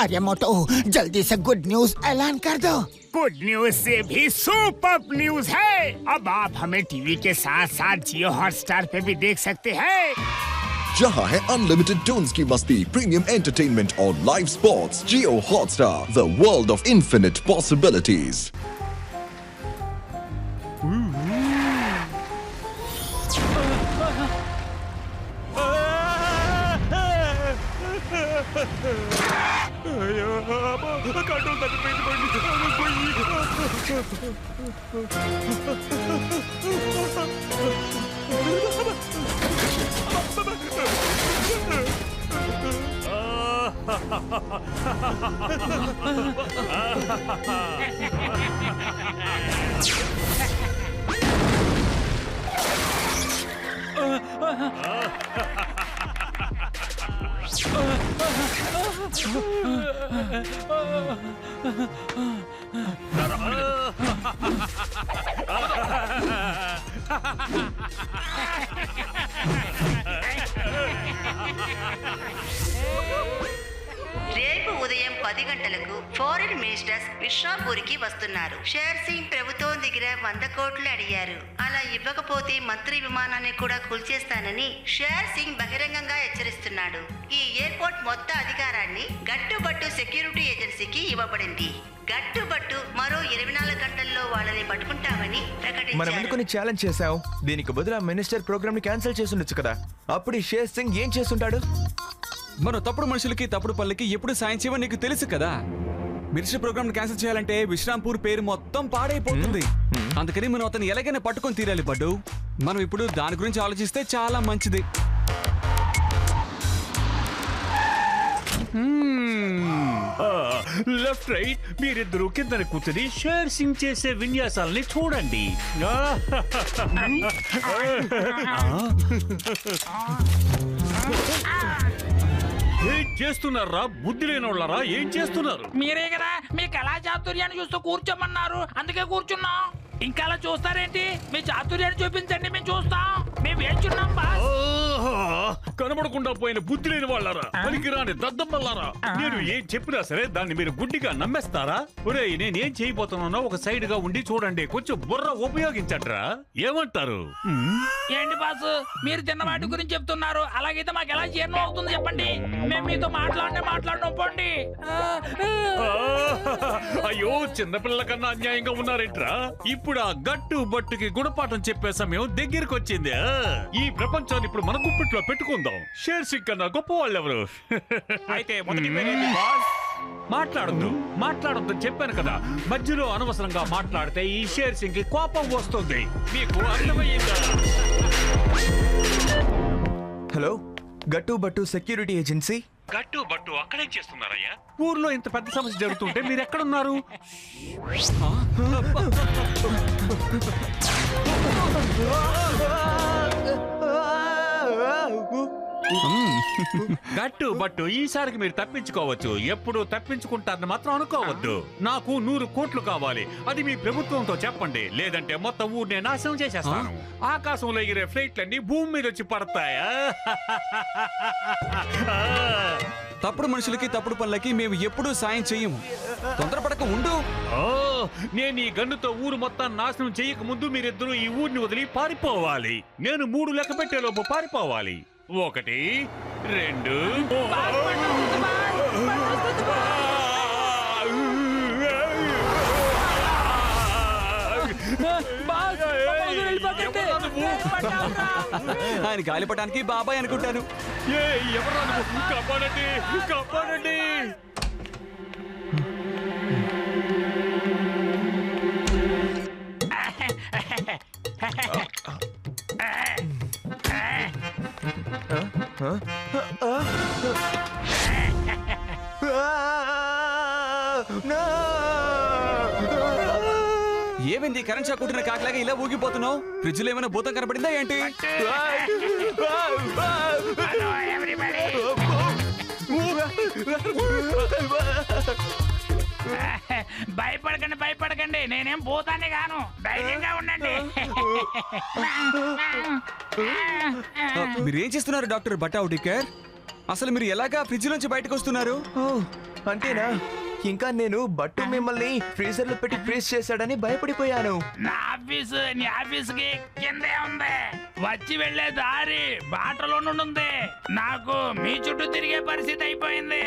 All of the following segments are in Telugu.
अरे मोटो जल्दी से गुड न्यूज ऐलान कर दो। गुड न्यूज से भी सुपर न्यूज है। अब आप हमें टीवी के साथ साथ जियो हॉटस्टार पे भी देख सकते हैं। जहां है अनलिमिटेड टून्स की मस्ती, प्रीमियम एंटरटेनमेंट और live sports. Jio Hotstar, the world of infinite possibilities. రేపు ఉదయం 10 గంటలకు ఫారిన్ మినిస్టర్స్ విశ్రాంపూరికి వస్తున్నారు. షేర్ సింగ్ ప్రభుత్వం దగ్గర 100 కోట్లు అడిగారు. అలా ఇవ్వకపోతే మంత్రి విమానాన్ని కూడా కూల్చేస్తానని షేర్ సింగ్ బహిరంగంగా హెచ్చరిస్తున్నాడు. ఈ ఎయిర్పోర్ట్ మొత్తం అధికారాన్ని గట్టుబట్టు సెక్యూరిటీ ఏజెన్సీకి ఇవ్వబడింది. గట్టుబట్టు మరో 24 గంటల్లో వాళ్ళని పట్టుకుంటామని ప్రకటించారు. మనం ఎందుకని ఛాలెంజ్ చేసావు? దీనికి బదులు మినిస్టర్ ప్రోగ్రామ్ ని క్యాన్సిల్ చేసి ఉండొచ్చు కదా. అప్పుడు ఈ షేర్ సింగ్ ఏం చేస్తుంటాడు? మనం తప్పుడు మనుషులకి తప్పుడు పనులకి ఎప్పుడు సాయం చేయమని నీకు తెలుసు కదా. మినిస్టర్ ప్రోగ్రామ్ క్యాన్సిల్ చేయాలంటే విశ్రాంపూర్ పేరు మొత్తం పాడైపోతుంది. అందుకని మనం అతను ఎలాగైనా పట్టుకొని తీరాలి బడ్డు. మనం ఇప్పుడు దాని గురించి ఆలోచిస్తే చాలా మంచిది. లెఫ్ట్ రైట్ మీరిద్దరు కిందని కూర్చుని షేర్ సింగ్ చేసే విన్యాసాలని చూడండి. ఏం చేస్తున్నారా? బుద్ధి లేనోళ్ళరా ఏం చేస్తున్నారు? మీరే కదా మీ కళా చాతుర్యాన్ని చూస్తూ కూర్చోమన్నారు, అందుకే కూర్చున్నాం. ఇంకా అలా చూస్తారేంటి? మీ చాతుర్యాన్ని చూపించండి, మేము చూస్తాం. మేము వేచున్నాం బాస్. కనబడకుండా పోయిన బుద్ధి లేని వాళ్ళారా, పనికిరాని దద్దమ్మలారా, నేను ఏం చెప్పినా సరే దాన్ని మీరు గుడ్డిగా నమ్మేస్తారా? ఒరే, నేనేం చేయబోతున్నానో ఒక సైడ్ గా ఉండి చూడండి, కొంచెం బుర్ర ఉపయోగించట్రా. ఏమంటారు? ఏంటి బాస్ మీరు తిన్న వాటి గురించి చెప్తున్నారు? అలాగైతే మాకు ఎలా జీర్ణం అవుతుంది చెప్పండి. మేము మీతో మాట్లాడినప్పండి. అయ్యో, చిన్నపిల్లల కన్నా అన్యాయంగా ఉన్నారేంట్రా? ఇప్పుడు ఆ గట్టు బట్టుకి గుణపాఠం చెప్పే సమయం దగ్గరికి వచ్చింది. ఈ ప్రపంచాన్ని ఇప్పుడు మన గుప్పిట్లో పెట్టుకుందాం. షేర్ సింగ్ కన్నా గొప్ప వాళ్ళు ఎవరు? అయితే మొదటి పేరేంటి బాస్? మాట్లాడొద్దు చెప్పాను కదా. మధ్యలో అనవసరంగా మాట్లాడితే ఈ షేర్ సింగ్ కి కోపం వస్తుంది. మీకు అర్థమయ్యిందా? హలో, గట్టు బట్టు సెక్యూరిటీ ఏజెన్సీ. గట్టు బట్టు అక్కడేం చేస్తున్నారయ్యా? ఊర్లో ఇంత పెద్ద సమస్య జరుగుతుంటే మీరు ఎక్కడున్నారు? గట్టు బట్టు ఈసారికి మీరు తప్పించుకోవచ్చు. ఎప్పుడు తప్పించుకుంటారని మాత్రం అనుకోవద్దు. నాకు 100 కోట్లు కావాలి. అది మీ ప్రభుత్వంతో చెప్పండి, లేదంటే మొత్తం ఊరిని నాశనం చేసేస్తాను. ఆకాశంలో ఎగిరే ఫ్లైట్లన్నీ భూమి మీద వచ్చి పడతాయా? తప్పుడు మనుషులకి తప్పుడు పనులకి మేము ఎప్పుడూ సాయం చెయ్యము. తొందరపడక ఉండు. నేను ఈ గన్నుతో ఊరు మొత్తం నాశనం చేయక ముందు మీరిద్దరూ ఈ ఊరిని వదిలి పారిపోవాలి. నేను 3 లెక్క పెట్టేలోపు పారిపోవాలి. 1 2 ఆయన గాలిపటానికి బాబాయ్ అనుకుంటాను. ఎవరా నువ్వు? కాపాడండి, కాపాడండి. ఏమైంది? కరెంట్ షాక్ కొట్టిన కాకలాగా ఇలా ఊగిపోతున్నావు? ఫ్రిడ్జ్ లో ఏమైనా భూతం కనబడిందా ఏంటి? భయపడకండి, నేనేం భూతాన్ని గాను. ధైర్యంగా ఉండండి. మీరేం చేస్తున్నారు డాక్టర్ బట్టావుడికర్? అసలు మీరు ఎలాగా ఫ్రిడ్జ్ నుంచి బయటకు వస్తున్నారు? ఓ, అంతేనా? ఇంకా నేను బట్టు మిమ్మల్ని ఫ్రీజర్ లో పెట్టి ఫ్రీజ్ చేశాడని భయపడిపోయాను. నా ఆఫీసు నీ ఆఫీస్కి కిందే ఉంది. వచ్చి వెళ్లే దారి బాటలో నుండి నాకు మీ చుట్టూ తిరిగే పరిస్థితి అయిపోయింది.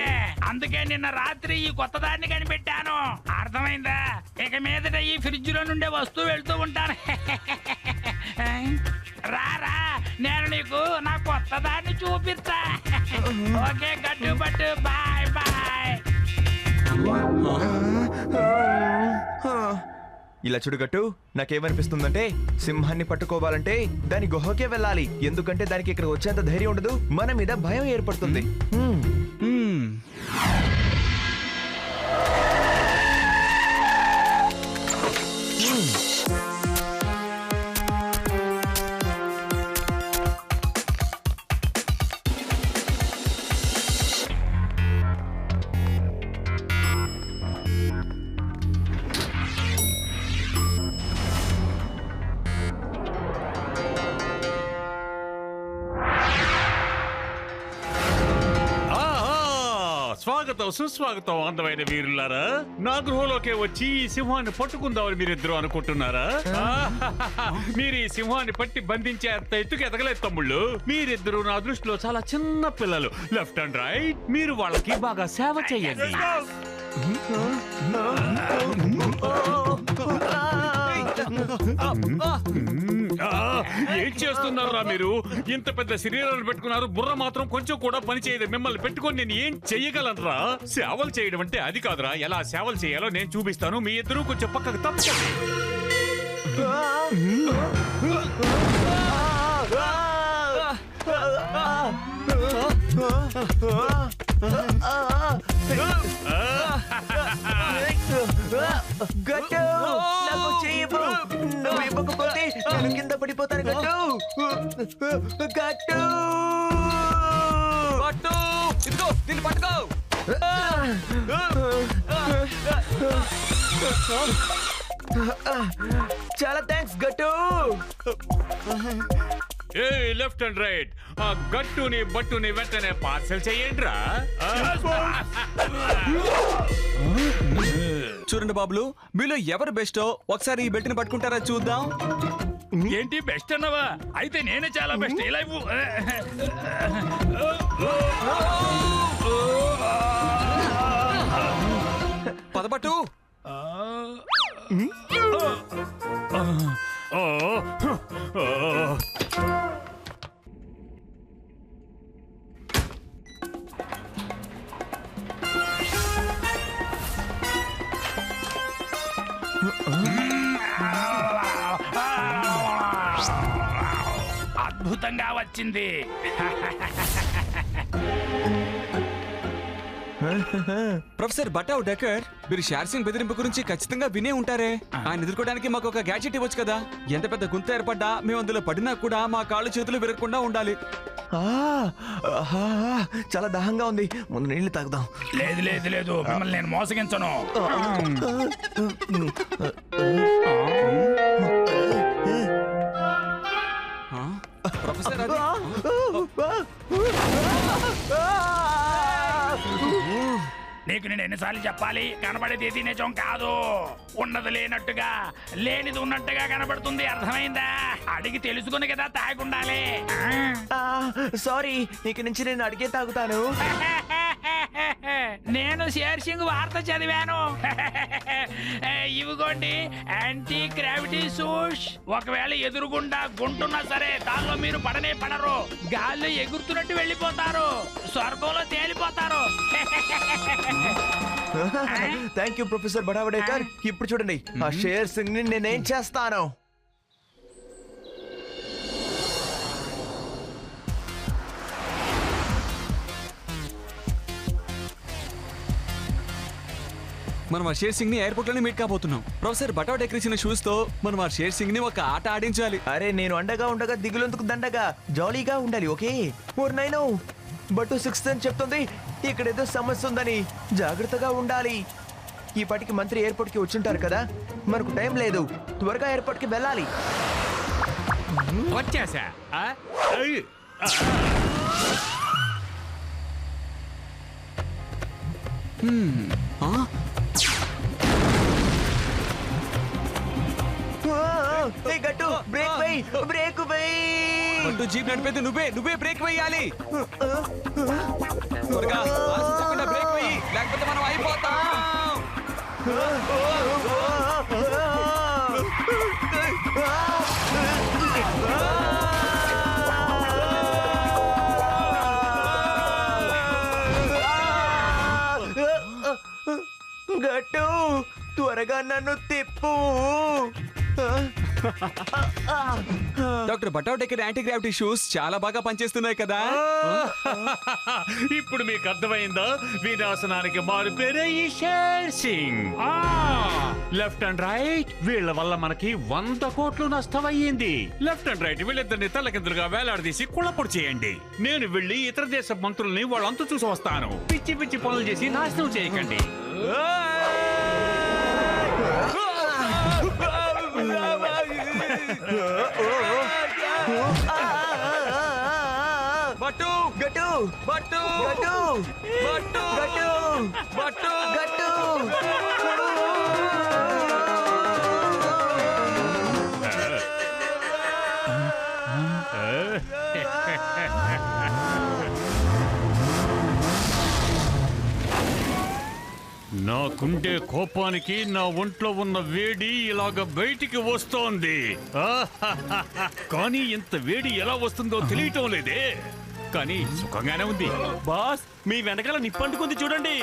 అందుకే నిన్న రాత్రి ఈ కొత్త దారిని కనిపెట్టాను. అర్థమైందా? ఇక మీదట ఈ ఫ్రిడ్జ్ లో నుండే వస్తూ వెళ్తూ ఉంటాను. రారా, నేను నీకు నా కొత్త దాన్ని చూపిస్తా. ఓకే గట్టు బట్టు, బాయ్ బాయ్. ఇలా చూడుగట్టు, నాకేమనిపిస్తుందంటే సింహాన్ని పట్టుకోవాలంటే దాని గుహకే వెళ్ళాలి. ఎందుకంటే దానికి ఇక్కడ వచ్చేంత ధైర్యం ఉండదు, మన మీద భయం ఏర్పడుతుంది. స్వాగతం, సుస్వాగతం అందమైన వీరులారా. నా గృహలోకే వచ్చి ఈ సింహాన్ని పట్టుకుందామని మీరిద్దరు అనుకుంటున్నారా? మీరు ఈ సింహాన్ని పట్టి బంధించే అంత ఎత్తుకు ఎదగలేదు తమ్ముళ్ళు. మీరిద్దరు నా దృష్టిలో చాలా చిన్న పిల్లలు. లెఫ్ట్ అండ్ రైట్, మీరు వాళ్ళకి బాగా సేవ చేయండి. ఏం చేస్తున్నారా మీరు? ఇంత పెద్ద శరీరాలు పెట్టుకున్నారు, బుర్ర మాత్రం కొంచెం కూడా పని చేయదు. మిమ్మల్ని పెట్టుకొని నేను ఏం చెయ్యగలనరా? సేవలు చేయడం అంటే అది కాదురా. ఎలా సేవలు చేయాలో నేను చూపిస్తాను. మీ ఇద్దరు కొంచెం పక్కకు తప్పండి. గట్టు, నాకు చెయ్యవు. నువ్వు ఇవ్వకపోతే నేను కింద పడిపోతాను. గట్టు, గట్టు, పట్టు, ఇదిగో దీన్ని పట్టుకో. చాలా థ్యాంక్స్ గట్టు. ఏ లెఫ్ట్ అండ్ రైట్, ఆ గట్టుని బట్టుని వెంటనే పార్సల్ చేయండి రా. చూడండి బాబులు, మీలో ఎవరు బెస్టో ఒకసారి ఈ బెల్ట్ ని పట్టుకుంటారా చూద్దాం. ఏంటి బెస్ట్ అన్నవా? అయితే నేనే చాలా బెస్ట్. ఇలా ఇవ్వు. పదపట్టు. అద్భుతంగా వచ్చింది. ప్రొఫెసర్ బటావ్ డెకర్, మీరు షేర్ సింగ్ బెదిరింపు గురించి ఖచ్చితంగా వినే ఉంటారే. ఆయన ఎదుర్కోవడానికి మాకు ఒక గ్యాడ్జెట్ ఇవ్వచ్చు కదా. ఎంత పెద్ద గుంత ఏర్పడ్డా మేము అందులో పడినా కూడా మా కాళ్ళు చేతులు విరగకుండా ఉండాలి. చాలా దాహంగా ఉంది, ముందు నీళ్లు తాగుదాం. లేదు లేదు లేదు, మిమ్మల్ని నేను మోసగించను. ప్రొఫెసర్ అది నీకు నేను ఎన్నిసార్లు చెప్పాలి? కనబడేది ఏది నిజం కాదు. ఉన్నది లేనట్టుగా, లేనిది ఉన్నట్టుగా కనబడుతుంది. అర్థమైందా? అడిగి తెలుసుకుని కదా తాగుండాలి. సారీ, ఇక నుంచి నేను అడిగే తాగుతాను. నేను షేర్ సింగ్ వార్త చదివాను. ఇవిగోండి యాంటీ గ్రావిటీ సూష్. ఒకవేళ ఎదురుగుండా గుంటున్నా సరే దానిలో మీరు పడనే పడరు. గాల్లో ఎగురుతున్నట్టు వెళ్ళిపోతారు, స్వర్గంలో తేలిపోతారు. Thank you professor Badavadekar. ఇప్పుడు చూడండి, ఆ షేర్ సింగ్ ని నేనేం చేస్తాను. మనం ఆ షేర్ సింగ్ ని ఎయిర్పోర్ట్ లోనే మీట్ కాబోతున్నాం. ప్రొఫెసర్ బటావ్ డెకర్ ఇచ్చిన షూస్ తో మనం ఆ షేర్ సింగ్ ని ఒక ఆట ఆడించాలి. అరే, నేను అండగా ఉండగా దిగులందుకు దండగా జాలీగా ఉండాలి. ఓకే నైను బట్ 6 అని చెప్తుంది. ఇక్కడ ఏదో సమస్య ఉందని జాగ్రత్తగా ఉండాలి. ఈ పాటికి మంత్రి ఎయిర్పోర్ట్ కి వచ్చుంటారు కదా. మనకు టైం లేదు, త్వరగా ఎయిర్పోర్ట్ కి వెళ్ళాలి. వచ్చేసా. గట్టు బ్రేక్ వేయ్, బ్రేక్ వేయ్. బట్టు జీప్ నడిపేది నువ్వే బ్రేక్ వేయాలి. త్వరగా ఆలోచించకుండా బ్రేక్ వేయి, లేకపోతే మనం అయిపోతాం. గట్టు త్వరగా నన్ను తిప్పు. డాక్టర్ బటౌటెక్ యాంటీ గ్రావిటీ షూస్ చాలా బాగా పనిచేస్తున్నాయి కదా. ఇప్పుడు మీకు అర్థమైందా వినాశనానికి మారు పేరే ఈ share Singh. Left and right వీళ్ళ వల్ల మనకి 100 కోట్లు నష్టమయ్యింది. లెఫ్ట్ అండ్ రైట్ వీళ్ళిద్దరిని తలకిందులుగా వేలాడదీసి కుళ్ళపొడి చేయండి. నేను వెళ్ళి ఇతర దేశ మంత్రుల్ని వాళ్ళంతా చూసి వస్తాను. పిచ్చి పిచ్చి పనులు చేసి నాశనం చేయకండి. బట్టు గట్టు బట్టు గట్టు బట్టు గట్టు బట్టు గట్టు. నాకుండే కోపానికి నా ఒంట్లో ఉన్న వేడి ఇలాగ బయటికి వస్తోంది. కానీ ఇంత వేడి ఎలా వస్తుందో తెలియటం లేదే. కానీ సుఖంగానే ఉంది. బాస్ మీ వెనకాల నిప్పంటుకుంది చూడండి.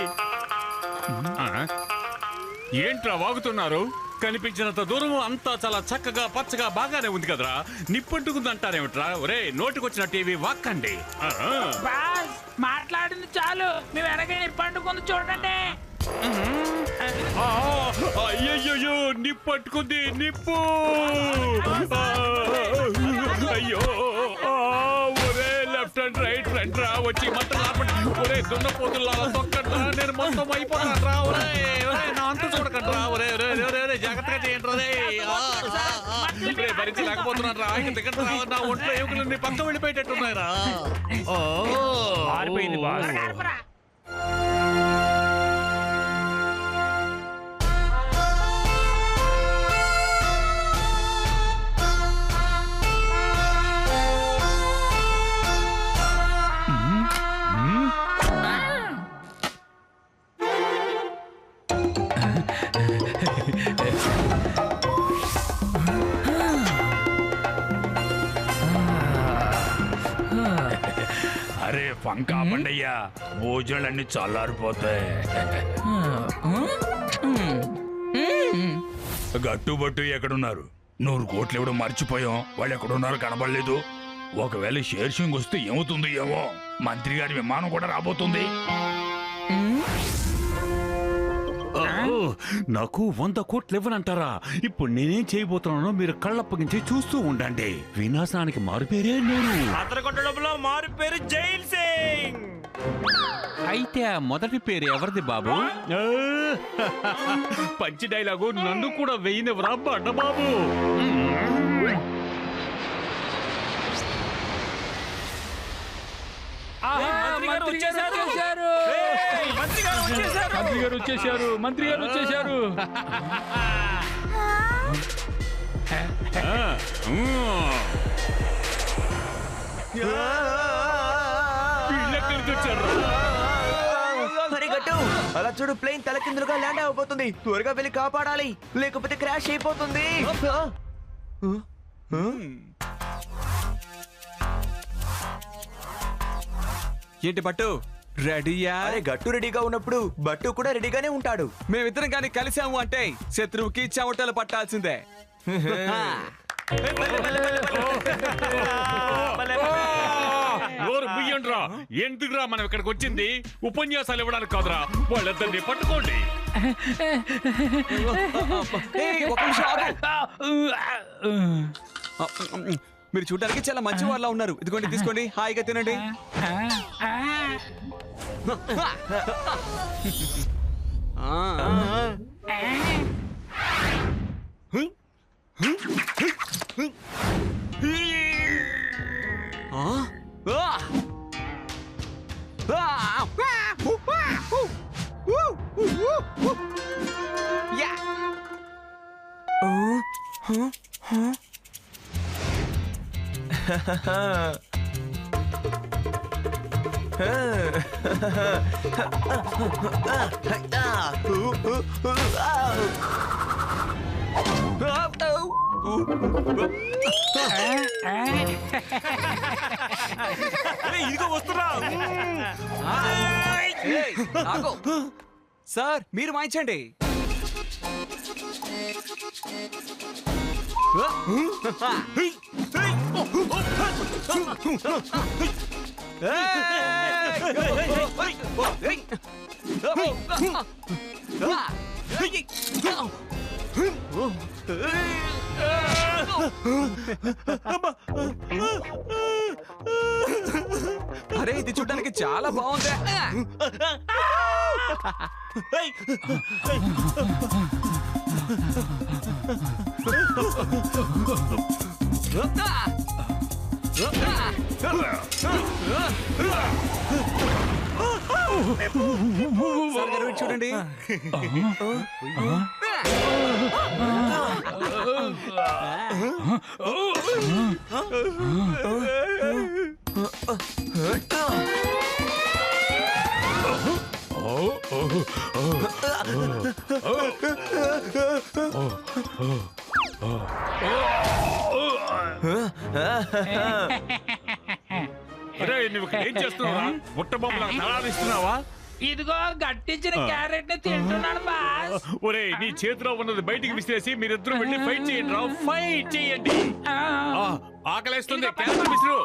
ఏంట్రా వాగుతున్నారు? కనిపించినంత దూరం అంతా చాలా చక్కగా పచ్చగా బాగానే ఉంది కదరా. నిప్పంటుకుంది అంటారేమిట్రా? ఒరే నోటికొచ్చిన టీవీ వాక్కండి. బాస్ మాట్లాడింది చాలు, మీ వెనక పండుకుంది చూడండి. అయ్యయ్యో నిప్పట్టుకుంది, నిప్పు. అయ్యో ఒరే లెఫ్ట్ అండ్ రైట్ రండి రా, వచ్చి మంటలు ఆపండి. ఒరే దున్నపోతుల్లా తొక్కండి, నేను మొత్తం అయిపోతాను రా. ఒరే నా అంత చూడకండి రా. ఒరే జాగ్రత్తగా చేయండి రే. భరించలేకపోతున్నాను రా. దిగండి రా. నా ఒంట్లో ఎముకలు పక్క వెళ్ళిపోయేటట్టున్నాయిరా. ఆరిపోయింది బాస్. అరే పంకా పండయ్యా, భోజనాలన్నీ చల్లారిపోతాయి. గట్టుబట్టు ఎక్కడున్నారు? 100 కోట్లు ఇవ్వడం మర్చిపోయాం. వాళ్ళు ఎక్కడున్నారు కనబడలేదు. ఒకవేళ షేర్ సింగ్ వస్తే ఏమవుతుంది ఏమో. మంత్రి గారి విమానం కూడా రాబోతుంది. నాకు 100 కోట్లు ఇవ్వనంటారా? ఇప్పుడు నేనేం చేయబోతున్నానో మీరు కళ్ళప్పగించి చూస్తూ ఉండండి. వినాశానికి మారుపేరే నేను. అతరకొట్టడంలో మారు పేరు జైల్ సింగ్. అయితే ఆ మొదటి పేరు ఎవరిది బాబు? పంచి డైలాగు నన్ను కూడా వెయ్యనివ్వరా బండ బాబు. మంత్రి గారు వచ్చేసారు. అలా చూడు, ప్లేన్ తలకిందులుగా ల్యాండ్ అయిపోతుంది. త్వరగా వెళ్ళి కాపాడాలి, లేకపోతే క్రాష్ అయిపోతుంది. ఏంటి బట్టు రెడీయా? అరే గట్టు రెడీగా ఉన్నప్పుడు బట్టు కూడా రెడీగానే ఉంటాడు. మేమిద్దరం కానీ కలిసాము అంటే శత్రువుకి చెమటలు పట్టాల్సిందే. నోరు ముయ్యండ్రా. ఎందుకురా మనం ఇక్కడికి వచ్చింది? ఉపన్యాసాలు ఇవ్వడానికి కాదురా. వాళ్ళిద్దరిని పట్టుకోండి. ఒక నిమిషం ఆగు. మీరు చూడడానికి చాలా మంచి వాళ్ళ ఉన్నారు. ఇదిగోండి తీసుకోండి, హాయిగా తినండి. ఇదిగో వస్తున్నా. సార్ మీరు వాయించండి. అరే ఇది చూడడానికి చాలా బాగుంది. చూడండి. నువ్వు ఏం చేస్తున్నావా? బుట్ట బొమ్మలా తలాడిస్తున్నావా? ఇదిగో గట్టించిన క్యారెట్ ని తింటున్నాను బాస్. ఒరే నీ చేతిలో ఉన్నది బయటికి విసిరేసి మీరిద్దరూ వెళ్ళి ఫైట్ చేయండి రా. ఫైట్ చేయండి. ఆకలేస్తుంది. క్యారెట్ విసిరు.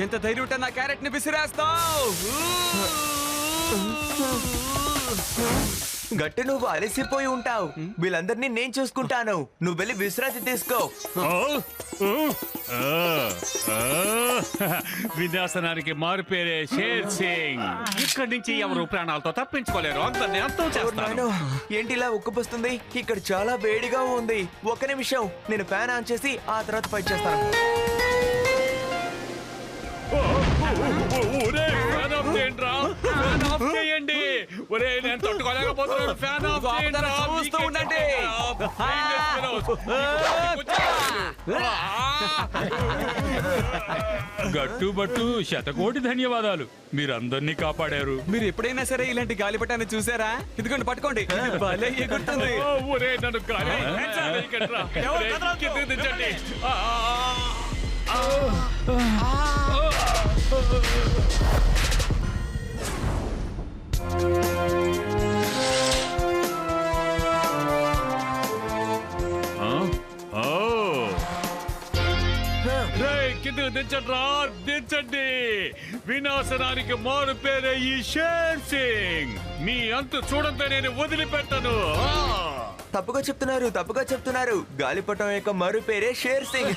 ఎంత ధైర్యం ఉంటే నా క్యారెట్ ని విసిరేస్తావు? గట్టి నువ్వు అలసిపోయి ఉంటావు. వీళ్ళందరినీ నేను చూసుకుంటాను. నువ్వు వెళ్ళి విశ్రాంతి తీసుకో. వినాశనానికి మారుపేరే షేర్ సింగ్. ఇక్కడి నుంచి ఎవరు ప్రాణాలతో తప్పించుకోలేరు. అందరినీ అంతం చేస్తాను. ఏంటిలా ఉక్కుపోస్తుంది? ఇక్కడ చాలా వేడిగా ఉంది. ఒక్క నిమిషం, నేను ఫ్యాన్ ఆన్ చేసి ఆ తర్వాత ఫైట్ చేస్తాను. చేయండి. ఒరే నేను తట్టుకోలేకపోతున్నాను. ఫ్యాన్ ఆఫ్ చూస్తూ ఉండండి. గట్టుబట్టు శతకోటి ధన్యవాదాలు. మీరందరినీ కాపాడారు. మీరు ఎప్పుడైనా సరే ఇలాంటి గాలిపటాన్ని చూసారా? ఇదిగోండి పట్టుకోండి. భలే ఎగురుతుంది. ఒరే నన్ను గాలి దించండి. కిందకు దించండి. దించండి. వినాశనానికి మారు పేరే ఈ షేర్ సింగ్. మీ అంతు చూడంతో నేను వదిలిపెట్టను. తప్పుగా చెప్తున్నారు. గాలిపటం యొక్క మరు పేరే షేర్ సింగ్.